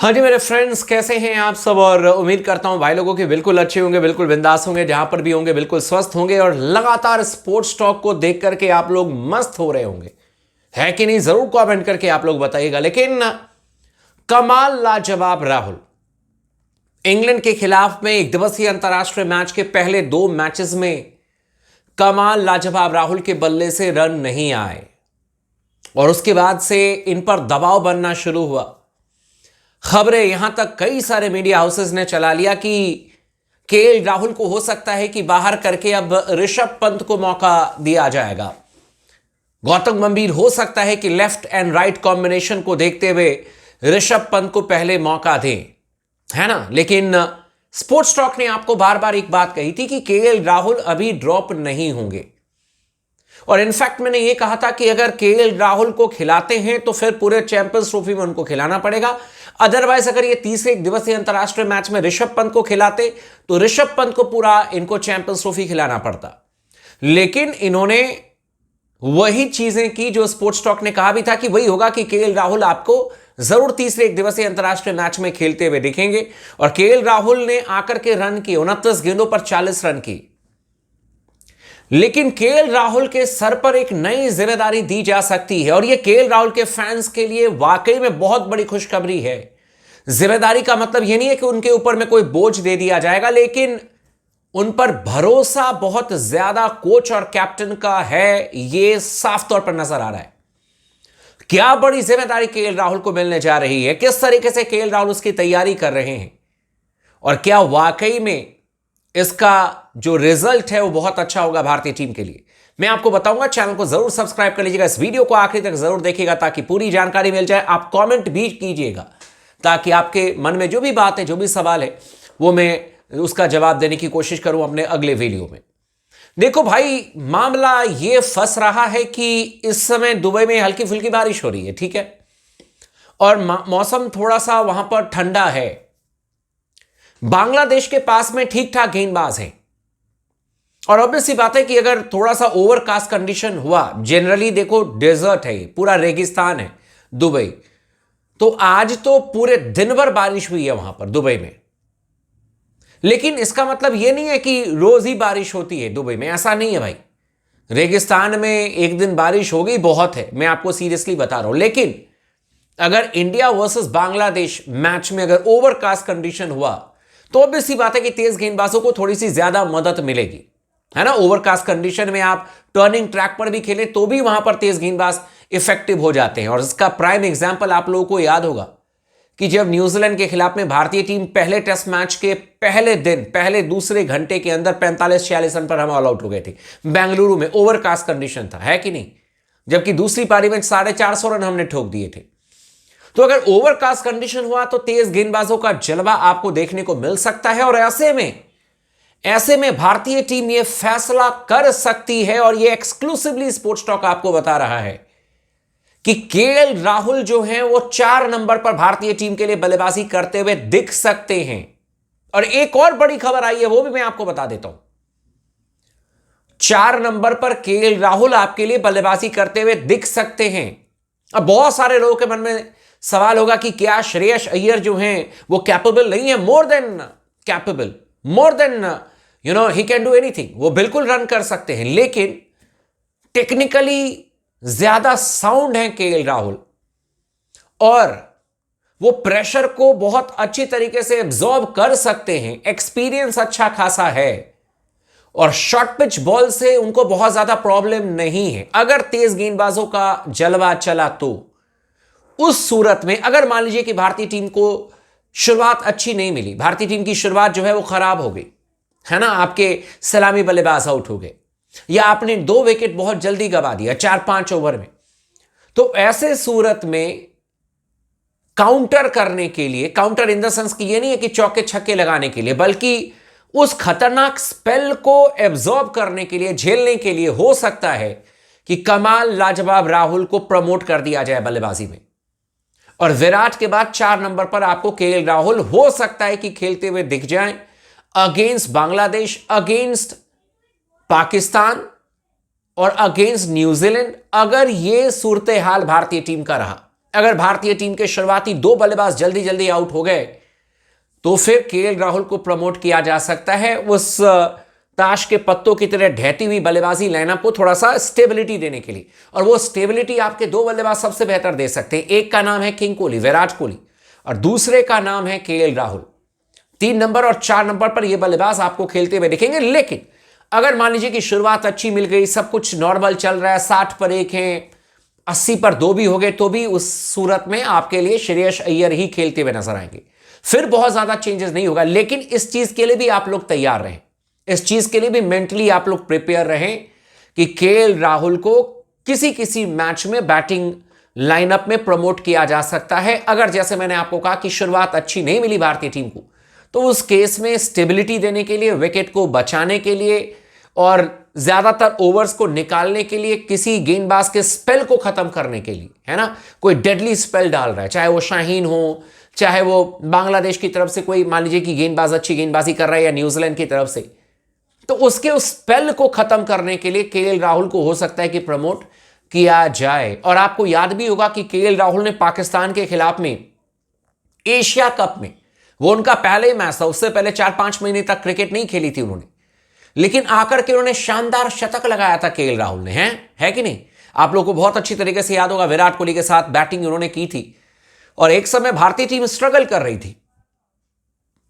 हाँ जी मेरे फ्रेंड्स, कैसे हैं आप सब। और उम्मीद करता हूं भाई लोगों के बिल्कुल अच्छे होंगे, बिल्कुल बिंदास होंगे, जहां पर भी होंगे बिल्कुल स्वस्थ होंगे और लगातार स्पोर्ट्स टॉक को देख करके आप लोग मस्त हो रहे होंगे, है कि नहीं? जरूर कमेंट करके आप लोग बताइएगा। लेकिन कमाल लाजवाब राहुल इंग्लैंड के खिलाफ में एक दिवसीय अंतरराष्ट्रीय मैच के पहले 2 मैचेस में कमाल लाजवाब राहुल के बल्ले से रन नहीं आए और उसके बाद से इन पर दबाव बनना शुरू हुआ। खबरें यहां तक कई सारे मीडिया हाउसेस ने चला लिया कि केएल राहुल को हो सकता है कि बाहर करके अब ऋषभ पंत को मौका दिया जाएगा। गौतम गंभीर हो सकता है कि लेफ्ट एंड राइट कॉम्बिनेशन को देखते हुए ऋषभ पंत को पहले मौका दें, है ना। लेकिन स्पोर्ट्स टॉक ने आपको बार बार एक बात कही थी कि केएल राहुल अभी ड्रॉप नहीं होंगे और इनफैक्ट मैंने यह कहा था कि अगर केएल राहुल को खिलाते हैं तो फिर पूरे चैंपियंस ट्रॉफी में उनको खिलाना पड़ेगा। अदरवाइज अगर ये तीसरे एक दिवसीय अंतरराष्ट्रीय मैच में ऋषभ पंत को खिलाते तो ऋषभ पंत को पूरा इनको चैंपियंस ट्रॉफी खिलाना पड़ता। लेकिन इन्होंने वही चीजें की जो स्पोर्ट्स टॉक ने कहा भी था कि वही होगा कि केएल राहुल आपको जरूर तीसरे एक दिवसीय अंतरराष्ट्रीय मैच में खेलते हुए दिखेंगे। और केएल राहुल ने आकर के रन किए, 29 गेंदों पर 40 रन की। लेकिन केएल राहुल के सर पर एक नई जिम्मेदारी दी जा सकती है और यह केएल राहुल के फैंस के लिए वाकई में बहुत बड़ी खुशखबरी है। जिम्मेदारी का मतलब यह नहीं है कि उनके ऊपर में कोई बोझ दे दिया जाएगा, लेकिन उन पर भरोसा बहुत ज्यादा कोच और कैप्टन का है, यह साफ तौर पर नजर आ रहा है। क्या बड़ी जिम्मेदारी केएल राहुल को मिलने जा रही है, किस तरीके से केएल राहुल उसकी तैयारी कर रहे हैं और क्या वाकई में इसका जो रिजल्ट है वो बहुत अच्छा होगा भारतीय टीम के लिए, मैं आपको बताऊंगा। चैनल को जरूर सब्सक्राइब कर लीजिएगा, इस वीडियो को आखिरी तक जरूर देखिएगा ताकि पूरी जानकारी मिल जाए। आप कमेंट भी कीजिएगा ताकि आपके मन में जो भी बात है, जो भी सवाल है, वो मैं उसका जवाब देने की कोशिश करूं अपने अगले वीडियो में। देखो भाई, मामला ये फंस रहा है कि इस समय दुबई में हल्की फुल्की बारिश हो रही है, ठीक है, और मौसम थोड़ा सा वहां पर ठंडा है। बांग्लादेश के पास में ठीक ठाक गेंदबाज हैं और ऑब्वियस सी बात है कि अगर थोड़ा सा ओवरकास्ट कंडीशन हुआ, जनरली देखो डेजर्ट है, पूरा रेगिस्तान है दुबई, तो आज तो पूरे दिन भर बारिश हुई है वहां पर दुबई में। लेकिन इसका मतलब यह नहीं है कि रोज ही बारिश होती है दुबई में, ऐसा नहीं है भाई। रेगिस्तान में एक दिन बारिश हो गई बहुत है, मैं आपको सीरियसली बता रहा हूं। लेकिन अगर इंडिया वर्सेस बांग्लादेश मैच में अगर ओवरकास्ट कंडीशन हुआ तो ऑब्वियस सी बात है कि तेज गेंदबाजों को थोड़ी सी ज्यादा मदद मिलेगी, है ना। ओवरकास्ट कंडीशन में आप टर्निंग ट्रैक पर भी खेलें तो भी वहां पर तेज गेंदबाज इफेक्टिव हो जाते हैं। और इसका प्राइम एग्जांपल आप लोगों को याद होगा कि जब न्यूजीलैंड के खिलाफ में भारतीय टीम पहले टेस्ट मैच के पहले दिन, पहले दूसरे घंटे के अंदर 45-46 रन पर हम ऑल आउट हो गए थे बेंगलुरु में, ओवरकास्ट कंडीशन था, है कि नहीं। जबकि दूसरी पारी में 450 रन हमने ठोक दिए थे। तो अगर ओवरकास्ट कंडीशन हुआ तो तेज गेंदबाजों का जलवा आपको देखने को मिल सकता है और ऐसे में भारतीय टीम यह फैसला कर सकती है, और यह एक्सक्लूसिवली स्पोर्ट्स टॉक आपको बता रहा है कि केएल राहुल जो हैं वो 4 नंबर पर भारतीय टीम के लिए बल्लेबाजी करते हुए दिख सकते हैं। और एक और बड़ी खबर आई है, वो भी मैं आपको बता देता हूं। 4 नंबर पर केएल राहुल आपके लिए बल्लेबाजी करते हुए दिख सकते हैं। अब बहुत सारे लोगों के मन में सवाल होगा कि क्या श्रेयस अय्यर जो हैं वो कैपेबल नहीं है? More than capable, more than he can do anything. वो बिल्कुल रन कर सकते हैं, लेकिन टेक्निकली ज्यादा साउंड है केएल राहुल और वो प्रेशर को बहुत अच्छी तरीके से एब्जॉर्ब कर सकते हैं। एक्सपीरियंस अच्छा खासा है और शॉर्ट पिच बॉल से उनको बहुत ज्यादा प्रॉब्लम नहीं है। अगर तेज गेंदबाजों का जलवा चला तो उस सूरत में अगर मान लीजिए कि भारतीय टीम को शुरुआत अच्छी नहीं मिली, भारतीय टीम की शुरुआत जो है वो खराब हो गई, है ना, आपके सलामी बल्लेबाज आउट हो गए या आपने 2 विकेट बहुत जल्दी गवा दिया 4-5 ओवर में, तो ऐसे सूरत में काउंटर करने के लिए, काउंटर इन द सेंस कि ये नहीं है कि चौके छक्के लगाने के लिए, बल्कि उस खतरनाक स्पेल को एब्जॉर्ब करने के लिए, झेलने के लिए हो सकता है कि कमाल लाजवाब राहुल को प्रमोट कर दिया जाए बल्लेबाजी में। और विराट के बाद 4 नंबर पर आपको केएल राहुल हो सकता है कि खेलते हुए दिख जाएं अगेंस्ट बांग्लादेश, अगेंस्ट पाकिस्तान और अगेंस्ट न्यूजीलैंड। अगर यह सूरत हाल भारतीय टीम का रहा अगर भारतीय टीम के शुरुआती 2 बल्लेबाज जल्दी जल्दी आउट हो गए तो फिर केएल राहुल को प्रमोट किया जा सकता है उस ताश के पत्तों की तरह ढहती हुई बल्लेबाजी लाइनअप को थोड़ा सा स्टेबिलिटी देने के लिए। और वो स्टेबिलिटी आपके 2 बल्लेबाज सबसे बेहतर दे सकते हैं। एक का नाम है किंग कोहली, विराट कोहली, और दूसरे का नाम है केएल राहुल। 3 नंबर और 4 नंबर पर ये बल्लेबाज आपको खेलते हुए दिखेंगे। लेकिन अगर मान लीजिए कि शुरुआत अच्छी मिल गई, सब कुछ नॉर्मल चल रहा है, 60 पर 1 है, 80 पर 2 भी हो गए, तो भी उस सूरत में आपके लिए श्रेयस अय्यर ही खेलते हुए नजर आएंगे। फिर बहुत ज्यादा चेंजेस नहीं होगा। लेकिन इस चीज के लिए भी आप लोग तैयार रहें, इस चीज के लिए भी मेंटली आप लोग प्रिपेयर रहें कि केएल राहुल को किसी किसी मैच में बैटिंग लाइनअप में प्रमोट किया जा सकता है। अगर जैसे मैंने आपको कहा कि शुरुआत अच्छी नहीं मिली भारतीय टीम को, तो उस केस में स्टेबिलिटी देने के लिए, विकेट को बचाने के लिए और ज्यादातर ओवर्स को निकालने के लिए, किसी गेंदबाज के स्पेल को खत्म करने के लिए, है ना, कोई डेडली स्पेल डाल रहा है, चाहे वो शाहीन हो, चाहे वो बांग्लादेश की तरफ से कोई मान लीजिए कि गेंदबाज अच्छी गेंदबाजी कर रहा है, या न्यूजीलैंड की तरफ से, तो उसके उस स्पेल को खत्म करने के लिए केएल राहुल को हो सकता है कि प्रमोट किया जाए। और आपको याद भी होगा कि केएल राहुल ने पाकिस्तान के खिलाफ में एशिया कप में, वो उनका पहले ही मैच था, उससे पहले 4-5 महीने तक क्रिकेट नहीं खेली थी उन्होंने, लेकिन आकर के उन्होंने शानदार शतक लगाया था केएल राहुल ने, है कि नहीं? आप लोगों को बहुत अच्छी तरीके से याद होगा, विराट कोहली के साथ बैटिंग उन्होंने की थी और एक समय भारतीय टीम स्ट्रगल कर रही थी,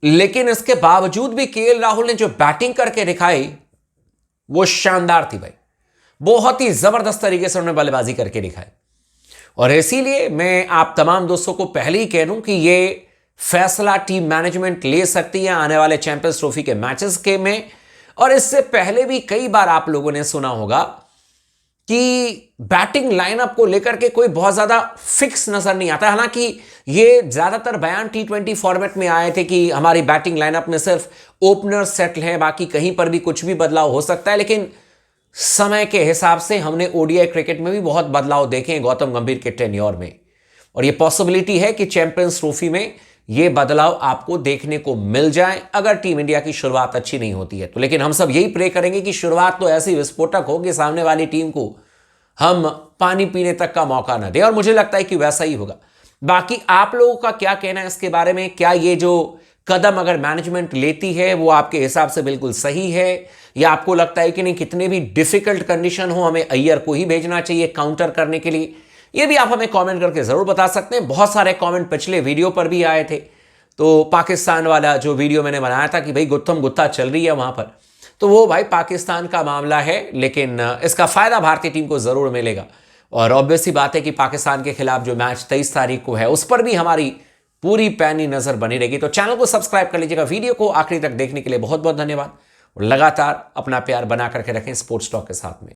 लेकिन इसके बावजूद भी केएल राहुल ने जो बैटिंग करके दिखाई वो शानदार थी भाई। बहुत ही जबरदस्त तरीके से उन्होंने बल्लेबाजी करके दिखाई। और इसीलिए मैं आप तमाम दोस्तों को पहले ही कह दूं कि ये फैसला टीम मैनेजमेंट ले सकती है आने वाले चैंपियंस ट्रॉफी के मैचेस के में। और इससे पहले भी कई बार आप लोगों ने सुना होगा कि बैटिंग लाइनअप को लेकर के कोई बहुत ज्यादा फिक्स नजर नहीं आता। हालांकि ये ज्यादातर बयान T20 फॉर्मेट में आए थे कि हमारी बैटिंग लाइनअप में सिर्फ ओपनर सेटल है, बाकी कहीं पर भी कुछ भी बदलाव हो सकता है। लेकिन समय के हिसाब से हमने ओडीआई क्रिकेट में भी बहुत बदलाव देखे हैं गौतम गंभीर के टेन्योर में, और यह पॉसिबिलिटी है कि चैंपियंस ट्रॉफी में यह बदलाव आपको देखने को मिल जाए अगर टीम इंडिया की शुरुआत अच्छी नहीं होती है तो। लेकिन हम सब यही प्रे करेंगे कि शुरुआत तो ऐसी विस्फोटक हो कि सामने वाली टीम को हम पानी पीने तक का मौका ना दें, और मुझे लगता है कि वैसा ही होगा। बाकी आप लोगों का क्या कहना है इसके बारे में? क्या ये जो कदम अगर मैनेजमेंट लेती है वो आपके हिसाब से बिल्कुल सही है, या आपको लगता है कि नहीं, कितने भी डिफिकल्ट कंडीशन हो हमें अय्यर को ही भेजना चाहिए काउंटर करने के लिए? ये भी आप हमें कमेंट करके जरूर बता सकते हैं। बहुत सारे कमेंट पिछले वीडियो पर भी आए थे, तो पाकिस्तान वाला जो वीडियो मैंने बनाया था कि भाई गुत्थम गुत्था चल रही है वहां पर, तो वो भाई पाकिस्तान का मामला है, लेकिन इसका फायदा भारतीय टीम को जरूर मिलेगा। और ऑब्वियस सी बात है कि पाकिस्तान के खिलाफ जो मैच 23 तारीख को है उस पर भी हमारी पूरी पैनी नजर बनी रहेगी। तो चैनल को सब्सक्राइब कर लीजिएगा। वीडियो को आखिरी तक देखने के लिए बहुत बहुत धन्यवाद, और लगातार अपना प्यार बना करके रखें स्पोर्ट्स टॉक के साथ में।